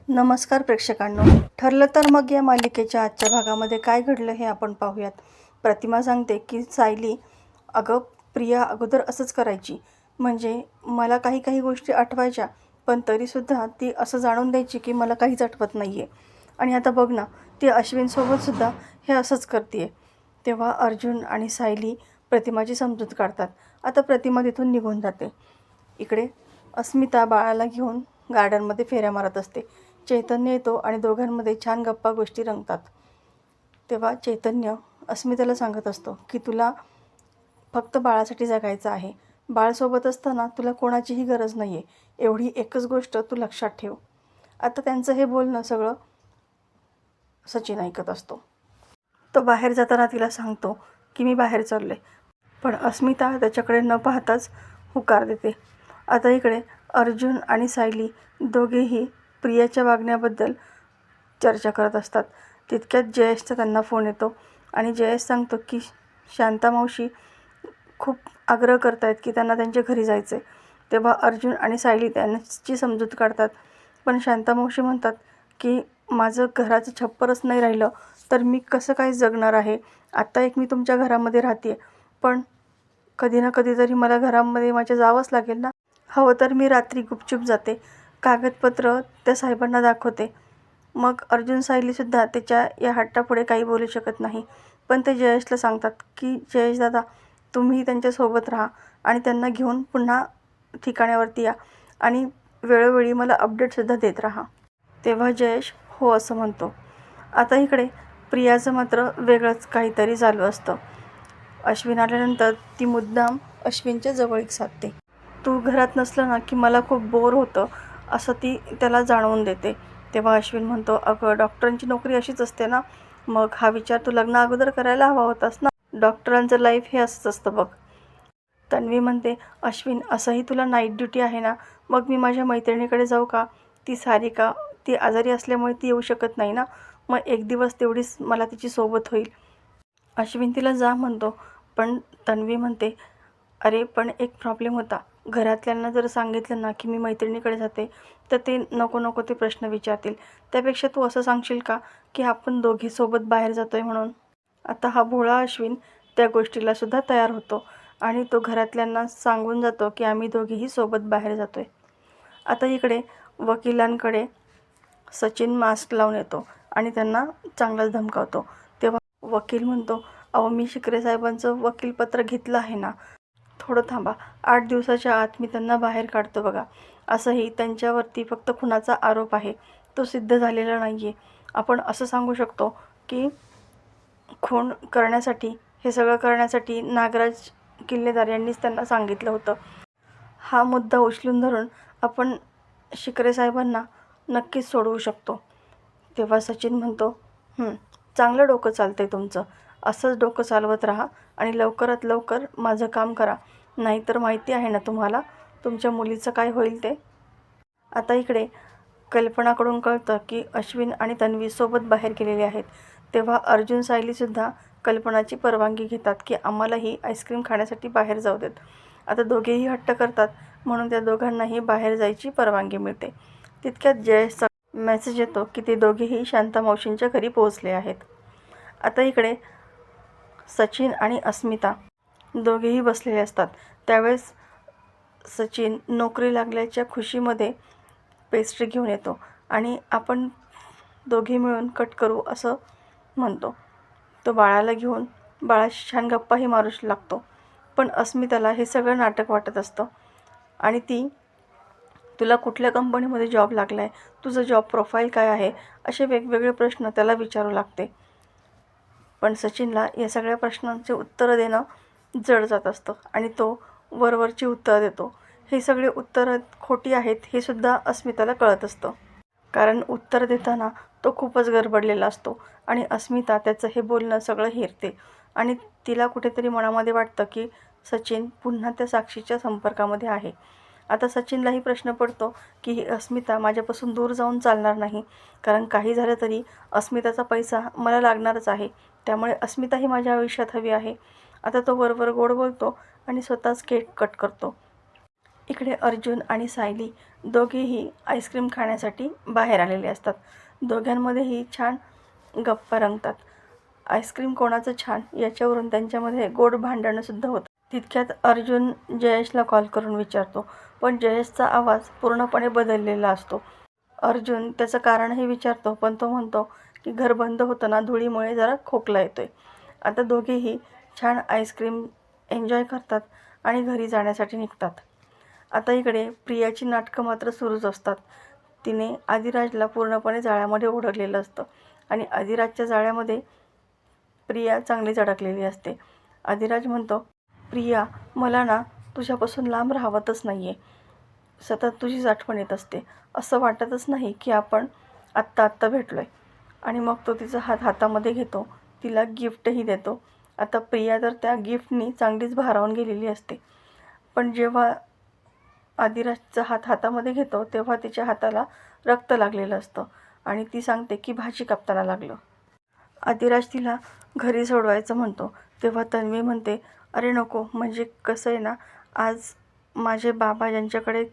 नमस्कार प्रेक्षकांनो. ठरलं तर मग या मालिकेच्या आजच्या भागामध्ये काय घडलं हे आपण पाहूयात. प्रतिमा सांगते की सायली, अगं प्रिया अगोदर असंच करायची, म्हणजे मला काही काही गोष्टी आठवायच्या, पण तरीसुद्धा ती असं जाणून द्यायची की मला काहीच आठवत नाही आहे. आणि आता बघ ना, ती अश्विनसोबतसुद्धा हे असंच करते आहे. तेव्हा अर्जुन आणि सायली प्रतिमाची समजूत काढतात. आता प्रतिमा तिथून निघून जाते. इकडे अस्मिता बाळाला घेऊन गार्डनमध्ये फेऱ्या मारत असते. चैतन्य येतो आणि दोघांमध्ये छान गप्पा गोष्टी रंगतात. तेव्हा चैतन्य अस्मिताला सांगत असतो की तुला फक्त बाळासाठी जगायचं आहे. बाळसोबत असताना तुला कोणाचीही गरज नाही आहे. एवढी एकच गोष्ट तू लक्षात ठेव. आता त्यांचं हे बोलणं सगळं सचिन ऐकत असतो. तो बाहेर जाताना तिला सांगतो की मी बाहेर चाललो आहे, पण अस्मिता त्याच्याकडे न पाहताच होकार देते. आता इकडे अर्जुन आणि सायली दोघेही प्रियाच्या वागण्याबद्दल चर्चा करत असतात. तितक्यात जयेशचा त्यांना फोन येतो आणि जयेश सांगतो की शांता मावशी खूप आग्रह करतायत की त्यांना त्यांच्या घरी जायचं आहे. तेव्हा अर्जुन आणि सायली त्यांची समजूत काढतात, पण शांता मावशी म्हणतात की माझं घराचं छप्परच नाही राहिलं तर मी कसं काय जगणार आहे. आत्ता एक मी तुमच्या घरामध्ये राहते, पण कधी ना कधीतरी मला घरामध्ये माझ्या जावंच लागेल ना. हवं तर मी रात्री गुपचूप जाते, कागदपत्र त्या साहेबांना दाखवते. मग अर्जुन सायलीसुद्धा त्याच्या या हट्टापुढे काही बोलू शकत नाही. पण ते जयेशला सांगतात की जयेश दादा, तुम्ही त्यांच्यासोबत राहा आणि त्यांना घेऊन पुन्हा ठिकाणावरती या आणि वेळोवेळी मला अपडेटसुद्धा देत राहा. तेव्हा जयेश हो असं म्हणतो. आता इकडे प्रियाचं मात्र वेगळंच काहीतरी चालू असतं. अश्विन आल्यानंतर ती मुद्दाम अश्विनच्या जवळीक साधते. तू घरात नसलं ना की मला खूप बोर होतं असं ती त्याला जाणवून देते. तेव्हा अश्विन म्हणतो, अगं डॉक्टरांची नोकरी अशीच असते ना, मग हा विचार तू लग्न अगोदर करायला हवा होतास ना. डॉक्टरांचं लाईफ हे असंच असतं बघ. तन्वी म्हणते, अश्विन असंही तुला नाईट ड्युटी आहे ना, मग मी माझ्या मैत्रिणीकडे जाऊ का. ती सारिका, ती आजारी असल्यामुळे ती येऊ शकत नाही ना, मग एक दिवस तेवढीच मला तिची सोबत होईल. अश्विन तिला जा म्हणतो, पण तन्वी म्हणते, अरे पण एक प्रॉब्लेम होता. घरातल्यांना जर सांगितलं ना की मी मैत्रिणीकडे जाते तर ते नको नको ते प्रश्न विचारतील. त्यापेक्षा तू असं सांगशील का की आपण दोघे सोबत बाहेर जातोय म्हणून. आता हा भोळा अश्विन त्या गोष्टीला सुद्धा तयार होतो आणि तो घरातल्यांना सांगून जातो की आम्ही दोघेही सोबत बाहेर जातोय. आता इकडे वकिलांकडे सचिन मास्क लावून येतो आणि त्यांना चांगलाच धमकावतो. तेव्हा वकील म्हणतो, अहो मी शिकरे साहेबांचं वकीलपत्र घेतलं आहे ना, थोडं थांबा, 8 दिवसाच्या आत मी त्यांना बाहेर काढतो बघा. असंही त्यांच्यावरती फक्त खुनाचा आरोप आहे, तो सिद्ध झालेला नाही आहे. आपण असं सांगू शकतो की खून करण्यासाठी, हे सगळं करण्यासाठी नागराज किल्लेदार यांनीच त्यांना सांगितलं होतं. हा मुद्दा उचलून धरून आपण शिकरे साहेबांना नक्कीच सोडवू शकतो. तेव्हा सचिन म्हणतो, चांगलं डोकं चालतंय तुमचं, असंच डोकं चालवत राहा आणि लवकरात लवकर माझं काम करा, नाहीतर माहिती आहे ना तुम्हाला तुमच्या मुलीचं काय होईल ते. आता इकडे कल्पनाकडून कळतं की अश्विन आणि तन्वी सोबत बाहेर गेलेले आहेत. तेव्हा अर्जुन सायलीसुद्धा कल्पनाची परवानगी घेतात की आम्हालाही आईस्क्रीम खाण्यासाठी बाहेर जाऊ देत. आता दोघेही हट्ट करतात म्हणून त्या दोघांनाही बाहेर जायची परवानगी मिळते. तितक्यात जयेशचा मेसेज येतो की ते दोघेही शांता मावशींच्या घरी पोहोचले आहेत. आता इकडे सचिन आणि अस्मिता दोघेही बसलेले असतात. त्यावेळेस सचिन नोकरी लागल्याच्या खुशीमध्ये पेस्ट्री घेऊन येतो आणि आपण दोघे मिळून कट करू असं म्हणतो. तो बाळाला घेऊन बाळाशी छान गप्पाही मारू लागतो. पण अस्मिताला हे सगळं नाटक वाटत असतं आणि ती, तुला कुठल्या कंपनीमध्ये जॉब लागला आहे, तुझं जॉब प्रोफाईल काय आहे, असे वेगवेगळे प्रश्न त्याला विचारू लागते. पण सचिनला या सगळ्या प्रश्नांचे उत्तरं देणं जड जात असतं आणि तो वरवरची उत्तरं देतो. ही सगळी उत्तरं खोटी आहेत हे सुद्धा अस्मिताला कळत असतं, कारण उत्तर देताना तो खूपच गडबडलेला असतो आणि अस्मिता त्याचं हे बोलणं सगळं हेरते आणि तिला कुठेतरी मनामध्ये वाटतं की सचिन पुन्हा त्या साक्षीच्या संपर्कामध्ये आहे. आता सचिनलाही प्रश्न पडतो की ही अस्मिता माझ्यापासून दूर जाऊन चालणार नाही, कारण काही झालं तरी अस्मिताचा पैसा मला लागणारच आहे, त्यामुळे अस्मिता ही माझ्या आयुष्यात हवी आहे. आता तो वरवर गोड बोलतो आणि स्वतःच केक कट करतो. इकडे अर्जुन आणि सायली दोघेही आईस्क्रीम खाण्यासाठी बाहेर आलेले असतात. दोघांमध्येही छान गप्पा रंगतात. आईस्क्रीम कोणाचं छान याच्यावरून त्यांच्यामध्ये गोड भांडणंसुद्धा होतं. तितक्यात अर्जुन जयेशला कॉल करून विचारतो, पण जयेशचा आवाज पूर्णपणे बदललेला असतो. अर्जुन त्याचं कारणही विचारतो, पण तो म्हणतो की घर बंद होतं ना, धुळीमुळे जरा खोकला येतोय. आता दोघेही छान आईस्क्रीम एन्जॉय करतात आणि घरी जाण्यासाठी निघतात. आता इकडे प्रियाची नाटकं मात्र सुरूच असतात. तिने आदिराजला पूर्णपणे जाळ्यामध्ये ओढवलेलं असतं आणि आदिराजच्या जाळ्यामध्ये प्रिया चांगलीच अडकलेली असते. आदिराज म्हणतो, प्रिया, मला ना तुझ्यापासून लांब राहवतच नाही आहे. सतत तुझीच आठवण येत असते. असं वाटतच नाही की आपण आत्ता भेटलो आहे. आणि मग तो तिचा हात हातामध्ये घेतो, तिला गिफ्टही देतो. आता प्रिया तर त्या गिफ्टनी चांगलीच भारावून गेलेली असते. पण जेव्हा आदिराजचा हात हातामध्ये घेतो तेव्हा तिच्या हाताला रक्त लागलेलं असतं आणि ती सांगते की भाजी कापताना लागलं. आदिराज तिला घरी सोडवायचं म्हणतो, तेव्हा तन्वी म्हणते, अरे नको, म्हणजे कसं आहे ना, आज माझे बाबा ज्यांच्याकडे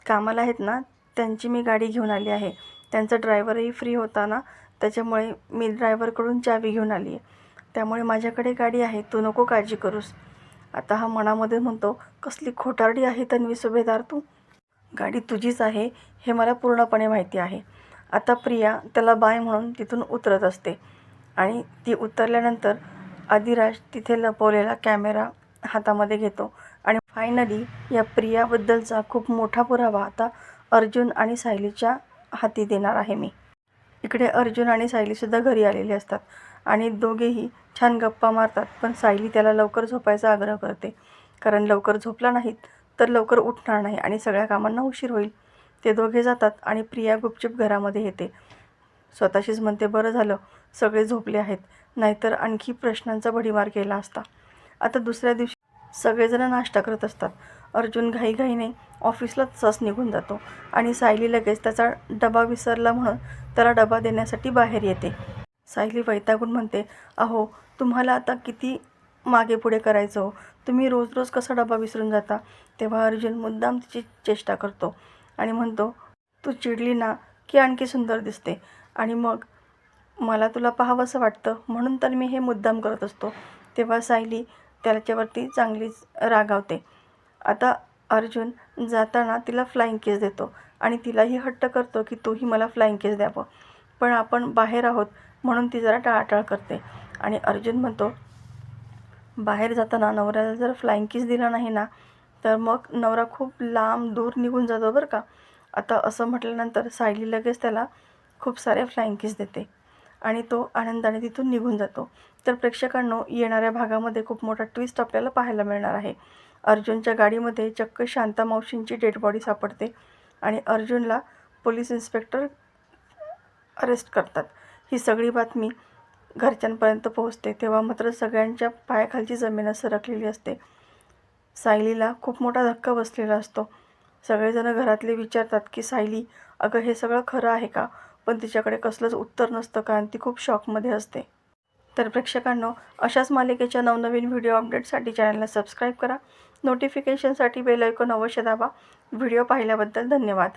कामाला आहेत ना, त्यांची मी गाडी घेऊन आली आहे. त्यांचा ड्रायव्हरही फ्री होता ना, त्याच्यामुळे मी ड्रायव्हरकडून चावी घेऊन आली आहे. त्यामुळे माझ्याकडे गाडी आहे, तू नको काळजी करूस. आता हा मनामध्ये म्हणतो, कसली खोटारडी आहे तन्वी सुभेदार तू. गाडी तुझीच आहे हे मला पूर्णपणे माहिती आहे. आता प्रिया त्याला बाय म्हणून तिथून उतरत असते आणि ती उतरल्यानंतर आदिराज तिथे लपवलेला कॅमेरा हातामध्ये घेतो आणि फायनली या प्रियाबद्दलचा खूप मोठा पुरावा आता अर्जुन आणि सायलीच्या हाती देणार आहे मी. इकडे अर्जुन आणि सायलीसुद्धा घरी आलेले असतात आणि दोघेही छान गप्पा मारतात. पण सायली त्याला लवकर झोपायचा आग्रह करते, कारण लवकर झोपला नाहीत तर लवकर उठणार नाही आणि सगळ्या कामांना उशीर होईल. ते दोघे जातात आणि प्रिया गुपचूप घरामध्ये येते. स्वतःशीच म्हणते, बरं झालं सगळे झोपले आहेत, नाहीतर आणखी प्रश्नांचा भडीमार केला असता. आता दुसऱ्या दिवशी सगळेजण नाश्ता करत असतात. अर्जुन घाईघाईने ऑफिसला तसाच निघून जातो आणि सायली लगेच त्याचा डबा विसरला म्हणून त्याला डबा देण्यासाठी बाहेर येते. सायली वैतागून म्हणते, अहो तुम्हाला आता किती मागे पुढे करायचं हो, तुम्ही रोज रोज कसा डबा विसरून जाता. तेव्हा अर्जुन मुद्दाम तिची चेष्टा करतो आणि म्हणतो, तू चिडली ना की आणखी सुंदर दिसते आणि मग मला तुला पाहावंसं वाटतं म्हणून तर मी हे मुद्दाम करत असतो. तेव्हा सायली त्याच्यावरती चांगलीच रागावते. आता अर्जुन जाताना तिला फ्लाइंग किस देतो आणि तिलाही हट्ट करतो की तूही मला फ्लाइंग किस द्यावं, पण आपण बाहेर आहोत म्हणून ती जरा टाळाटाळ करते. आणि अर्जुन म्हणतो, बाहेर जाताना नवऱ्याला जर फ्लाइंग किस दिला नाही ना तर मग नवरा खूप लांब दूर निघून जातो बरं का. आता असं म्हटल्यानंतर सायली लगेच त्याला खूप सारे फ्लाइंग किस देते आणि तो आनंदाने तिथून निघून जातो. तर प्रेक्षकांनो, येणाऱ्या भागामध्ये खूप मोठा ट्विस्ट आपल्याला पाहायला मिळणार आहे. अर्जुनच्या गाडीमध्ये चक्क शांता मावशींची डेड बॉडी सापडते आणि अर्जुनला पोलीस इन्स्पेक्टर अरेस्ट करतात. ही सगळी बातमी घरच्यांपर्यंत पोहोचते तेव्हा मात्र सगळ्यांच्या पायाखालची जमीनच सरकलेली असते. सायलीला खूप मोठा धक्का बसलेला असतो. सगळेजण घरातले विचारतात की सायली, अगं हे सगळं खरं आहे का, पण तिच्याकडे कसलंच उत्तर नसतं कारण ती खूप शॉकमध्ये असते. तर प्रेक्षकांनो, अशाच मालिकेच्या नवनवीन व्हिडिओ अपडेटसाठी चॅनलला सबस्क्राईब करा. नोटिफिकेशनसाठी बेल आयकॉन अवश्य दाबा. व्हिडिओ पाहिल्याबद्दल धन्यवाद.